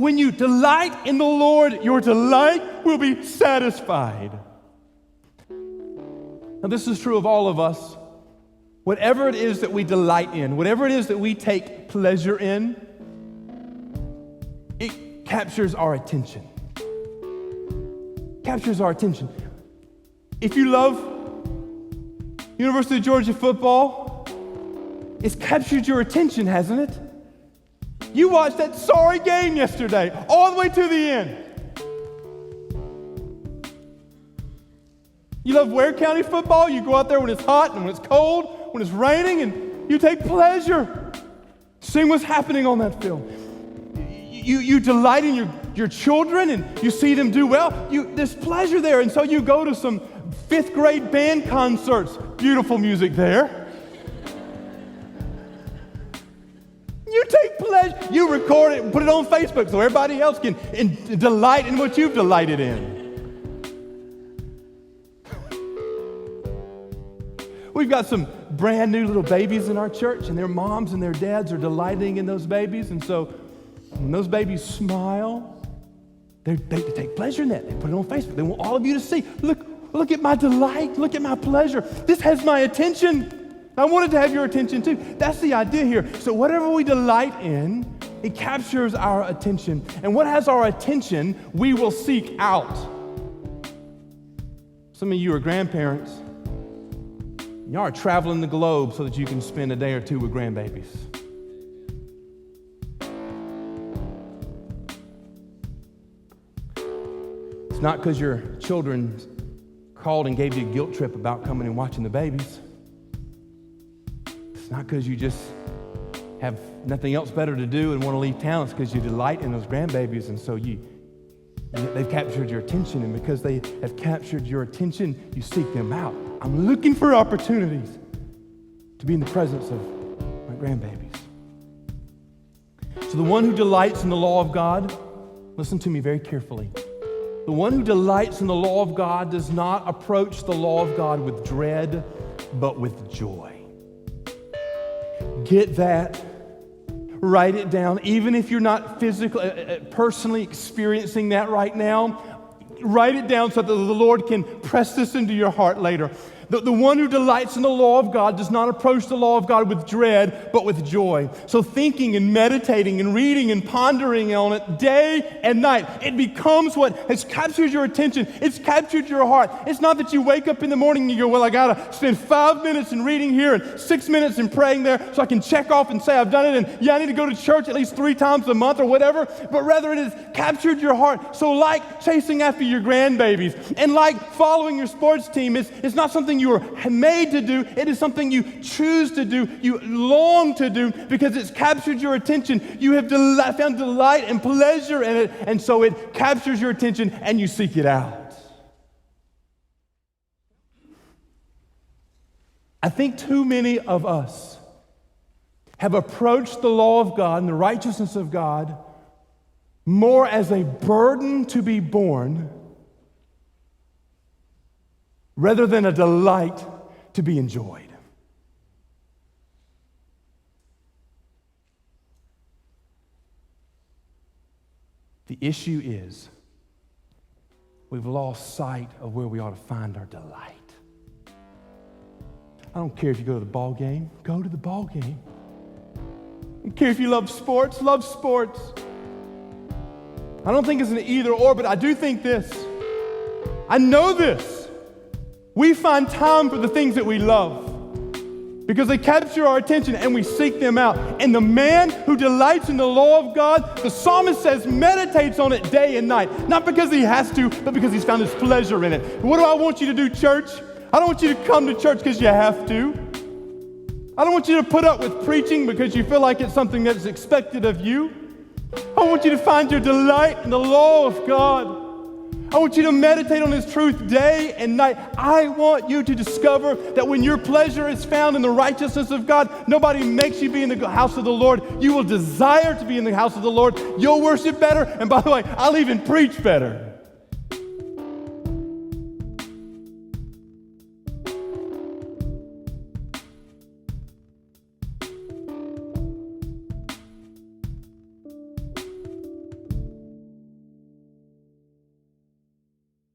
when you delight in the Lord, your delight will be satisfied. Now, this is true of all of us. Whatever it is that we delight in, whatever it is that we take pleasure in, it captures our attention. Captures our attention. If you love University of Georgia football, it's captured your attention, hasn't it? You watched that sorry game yesterday, all the way to the end. You love Ware County football, you go out there when it's hot and when it's cold, when it's raining, and you take pleasure seeing what's happening on that field. You delight in your children and you see them do well. There's pleasure there, and so you go to some 5th grade band concerts. Beautiful music there. You take pleasure. You record it and put it on Facebook so everybody else can delight in what you've delighted in. We've got some brand new little babies in our church, and their moms and their dads are delighting in those babies. And so when those babies smile, they take pleasure in that. They put it on Facebook. They want all of you to see, look at my delight. Look at my pleasure. This has my attention. I wanted to have your attention too. That's the idea here. So whatever we delight in, it captures our attention. And what has our attention, we will seek out. Some of you are grandparents. Y'all are traveling the globe so that you can spend a day or two with grandbabies. It's not because your children called and gave you a guilt trip about coming and watching the babies. It's not because you just have nothing else better to do and want to leave town. It's because you delight in those grandbabies, and so they've captured your attention, and because they have captured your attention, you seek them out. I'm looking for opportunities to be in the presence of my grandbabies. So the one who delights in the law of God, listen to me very carefully. The one who delights in the law of God does not approach the law of God with dread, but with joy. Get that. Write it down. Even if you're not physically, personally experiencing that right now, write it down so that the Lord can press this into your heart later. The one who delights in the law of God does not approach the law of God with dread, but with joy. So thinking and meditating and reading and pondering on it day and night, it becomes what has captured your attention. It's captured your heart. It's not that you wake up in the morning and you go, well, I got to spend 5 minutes in reading here and 6 minutes in praying there so I can check off and say I've done it, and I need to go to church at least 3 times a month or whatever, but rather it has captured your heart. So like chasing after your grandbabies and like following your sports team, it's not something you were made to do. It is something you choose to do, you long to do, because it's captured your attention. You have found delight and pleasure in it, and so it captures your attention and you seek it out. I think too many of us have approached the law of God and the righteousness of God more as a burden to be borne rather than a delight to be enjoyed. The issue is we've lost sight of where we ought to find our delight. I don't care if you go to the ball game, go to the ball game. I don't care if you love sports, love sports. I don't think it's an either or, but I do think this. I know this. We find time for the things that we love because they capture our attention and we seek them out. And the man who delights in the law of God, the psalmist says, meditates on it day and night. Not because he has to, but because he's found his pleasure in it. What do I want you to do, church? I don't want you to come to church because you have to. I don't want you to put up with preaching because you feel like it's something that's expected of you. I want you to find your delight in the law of God. I want you to meditate on His truth day and night. I want you to discover that when your pleasure is found in the righteousness of God, nobody makes you be in the house of the Lord. You will desire to be in the house of the Lord. You'll worship better. And by the way, I'll even preach better.